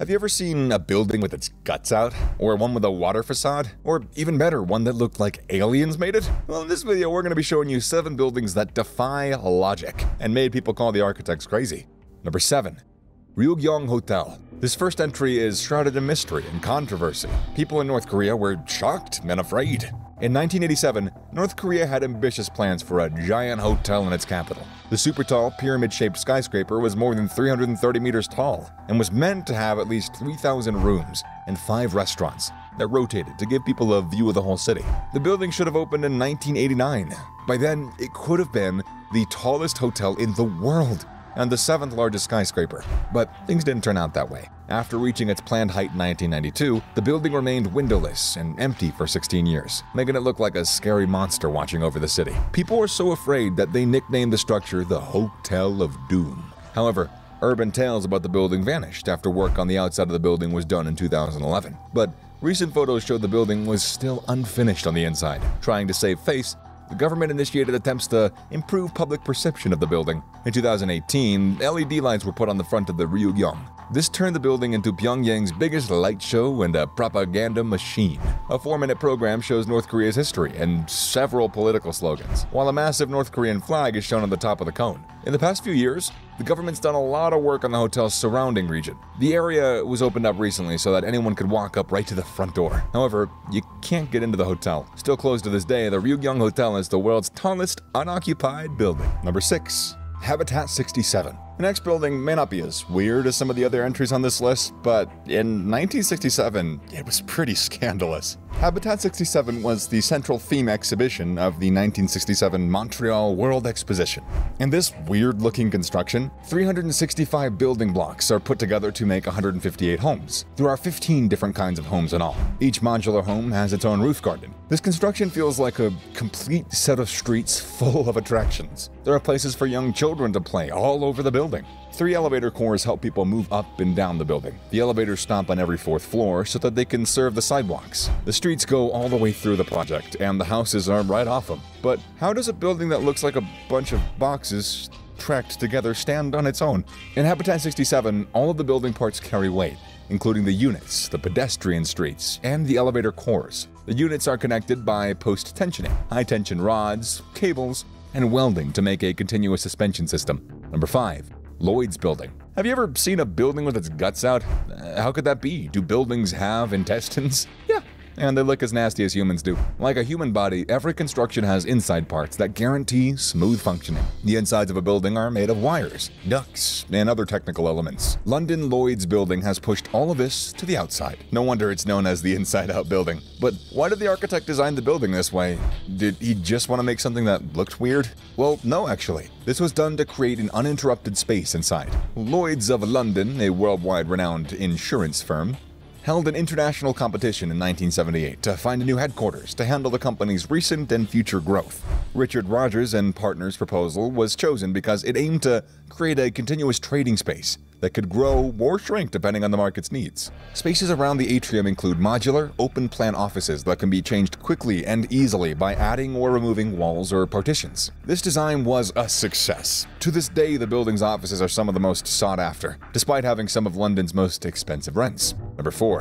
Have you ever seen a building with its guts out? Or one with a water facade? Or even better, one that looked like aliens made it? Well, in this video, we're going to be showing you 7 buildings that defy logic and made people call the architects crazy. Number 7. Ryugyong Hotel. This first entry is shrouded in mystery and controversy. People in North Korea were shocked and afraid. In 1987, North Korea had ambitious plans for a giant hotel in its capital. The super-tall, pyramid-shaped skyscraper was more than 330 meters tall and was meant to have at least 3,000 rooms and 5 restaurants that rotated to give people a view of the whole city. The building should have opened in 1989. By then, it could have been the tallest hotel in the world and the 7th largest skyscraper. But things didn't turn out that way. After reaching its planned height in 1992, the building remained windowless and empty for 16 years, making it look like a scary monster watching over the city. People were so afraid that they nicknamed the structure the Hotel of Doom. However, urban tales about the building vanished after work on the outside of the building was done in 2011. But recent photos showed the building was still unfinished on the inside. Trying to save face, the government initiated attempts to improve public perception of the building. In 2018, LED lights were put on the front of the Ryugyong. This turned the building into Pyongyang's biggest light show and a propaganda machine. A 4-minute program shows North Korea's history and several political slogans, while a massive North Korean flag is shown on the top of the cone. In the past few years, the government's done a lot of work on the hotel's surrounding region. The area was opened up recently so that anyone could walk up right to the front door. However, you can't get into the hotel. Still closed to this day, the Ryugyong Hotel is the world's tallest unoccupied building. Number 6. Habitat 67. The next building may not be as weird as some of the other entries on this list, but in 1967, it was pretty scandalous. Habitat 67 was the central theme exhibition of the 1967 Montreal World Exposition. In this weird-looking construction, 365 building blocks are put together to make 158 homes. There are 15 different kinds of homes in all. Each modular home has its own roof garden. This construction feels like a complete set of streets full of attractions. There are places for young children to play all over the building. 3 elevator cores help people move up and down the building. The elevators stop on every 4th floor so that they can serve the sidewalks. The streets go all the way through the project, and the houses are right off them. But how does a building that looks like a bunch of boxes tracked together stand on its own? In Habitat 67, all of the building parts carry weight, including the units, the pedestrian streets, and the elevator cores. The units are connected by post-tensioning, high-tension rods, cables, and welding to make a continuous suspension system. Number 5. Lloyds Building. Have you ever seen a building with its guts out? How could that be? Do buildings have intestines? Yeah, and they look as nasty as humans do. Like a human body, every construction has inside parts that guarantee smooth functioning. The insides of a building are made of wires, ducts, and other technical elements. London Lloyds Building has pushed all of this to the outside. No wonder it's known as the inside-out building. But why did the architect design the building this way? Did he just want to make something that looked weird? Well, no, actually. This was done to create an uninterrupted space inside. Lloyds of London, a worldwide renowned insurance firm, held an international competition in 1978 to find a new headquarters to handle the company's recent and future growth. Richard Rogers and Partners' proposal was chosen because it aimed to create a continuous trading space that could grow or shrink depending on the market's needs. Spaces around the atrium include modular, open-plan offices that can be changed quickly and easily by adding or removing walls or partitions. This design was a success. To this day, the building's offices are some of the most sought after, despite having some of London's most expensive rents. Number 4.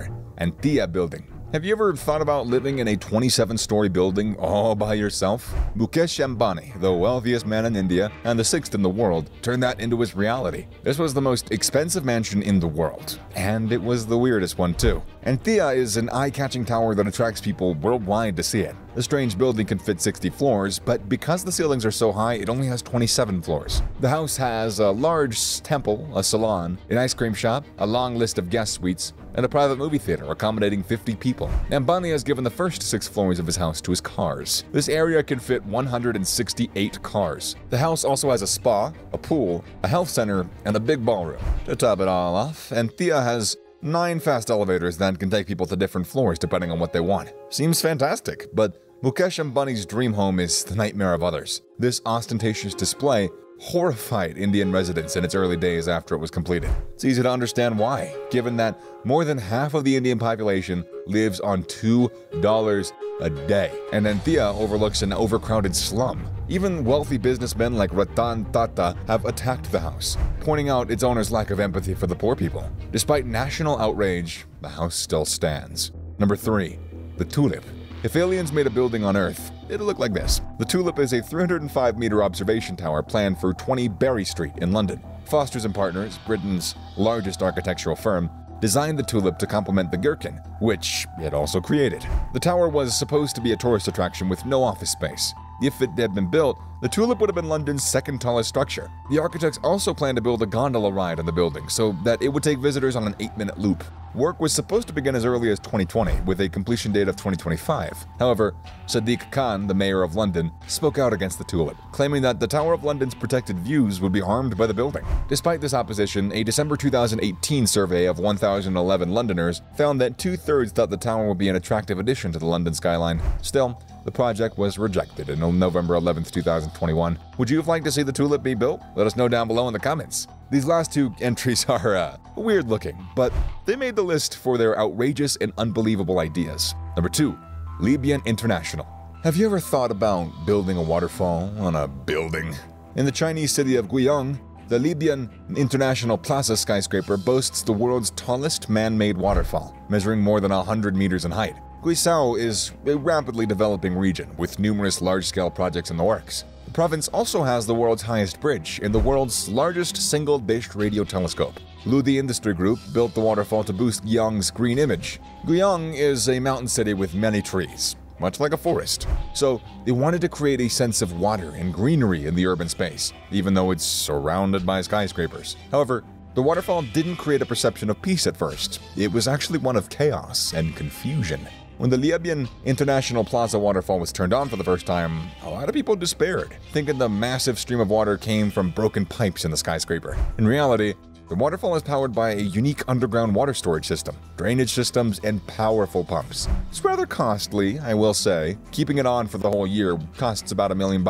Thea Building. Have you ever thought about living in a 27-story building all by yourself? Mukesh Ambani, the wealthiest man in India and the 6th in the world, turned that into his reality. This was the most expensive mansion in the world, and it was the weirdest one too. Thea is an eye-catching tower that attracts people worldwide to see it. The strange building can fit 60 floors, but because the ceilings are so high, it only has 27 floors. The house has a large temple, a salon, an ice cream shop, a long list of guest suites, and a private movie theater accommodating 50 people. Ambani has given the first 6 floors of his house to his cars. This area can fit 168 cars. The house also has a spa, a pool, a health center, and a big ballroom. To top it all off, Thea has 9 fast elevators that can take people to different floors depending on what they want. Seems fantastic, but Mukesh Ambani's dream home is the nightmare of others. This ostentatious display horrified Indian residents in its early days after it was completed. It's easy to understand why, given that more than half of the Indian population lives on $2 a day. And then Thea overlooks an overcrowded slum. Even wealthy businessmen like Ratan Tata have attacked the house, pointing out its owner's lack of empathy for the poor people. Despite national outrage, the house still stands. Number 3. The Tulip. If aliens made a building on Earth, it'll look like this. The Tulip is a 305-meter observation tower planned for 20 Berry Street in London. Foster & Partners, Britain's largest architectural firm, designed the Tulip to complement the Gherkin, which it also created. The tower was supposed to be a tourist attraction with no office space. If it had been built, the Tulip would have been London's second tallest structure. The architects also planned to build a gondola ride on the building so that it would take visitors on an 8-minute loop. Work was supposed to begin as early as 2020, with a completion date of 2025. However, Sadiq Khan, the mayor of London, spoke out against the Tulip, claiming that the Tower of London's protected views would be harmed by the building. Despite this opposition, a December 2018 survey of 1,011 Londoners found that 2/3 thought the tower would be an attractive addition to the London skyline. Still, the project was rejected on November 11, 2021. Would you have liked to see the Tulip be built? Let us know down below in the comments. These last two entries are weird looking, but they made the list for their outrageous and unbelievable ideas. Number 2. Liyue International. Have you ever thought about building a waterfall on a building? In the Chinese city of Ryugyong, the Liyue International Plaza skyscraper boasts the world's tallest man-made waterfall, measuring more than 100 meters in height. Guizhou is a rapidly developing region with numerous large-scale projects in the works. The province also has the world's highest bridge and the world's largest single-dish radio telescope. Liyue Industry Group built the waterfall to boost Guiyang's green image. Guiyang is a mountain city with many trees, much like a forest. So they wanted to create a sense of water and greenery in the urban space, even though it's surrounded by skyscrapers. However, the waterfall didn't create a perception of peace at first. It was actually one of chaos and confusion. When the Liyue International Plaza waterfall was turned on for the first time, a lot of people despaired, thinking the massive stream of water came from broken pipes in the skyscraper. In reality, the waterfall is powered by a unique underground water storage system, drainage systems, and powerful pumps. It's rather costly, I will say. Keeping it on for the whole year costs about $1 million.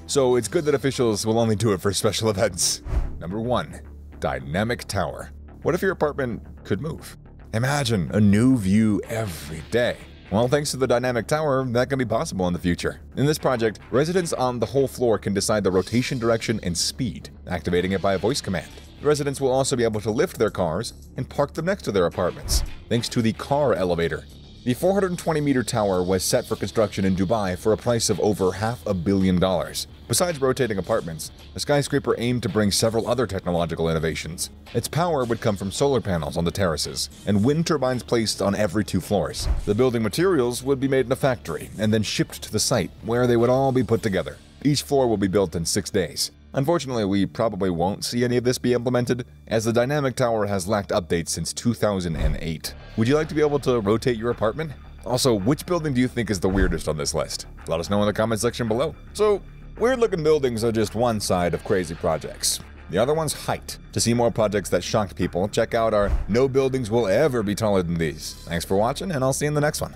So it's good that officials will only do it for special events. Number 1. Dynamic Tower. What if your apartment could move? Imagine a new view every day. Well, thanks to the dynamic tower, that can be possible in the future. In this project, residents on the whole floor can decide the rotation direction and speed, activating it by a voice command. The residents will also be able to lift their cars and park them next to their apartments, thanks to the car elevator. The 420-meter tower was set for construction in Dubai for a price of over $500 million. Besides rotating apartments, the skyscraper aimed to bring several other technological innovations. Its power would come from solar panels on the terraces and wind turbines placed on every 2 floors. The building materials would be made in a factory and then shipped to the site, where they would all be put together. Each floor will be built in 6 days. Unfortunately, we probably won't see any of this be implemented, as the dynamic tower has lacked updates since 2008. Would you like to be able to rotate your apartment? Also, which building do you think is the weirdest on this list? Let us know in the comment section below. So, weird-looking buildings are just one side of crazy projects. The other one's height. To see more projects that shocked people, check out our No Buildings Will Ever Be Taller Than These. Thanks for watching, and I'll see you in the next one.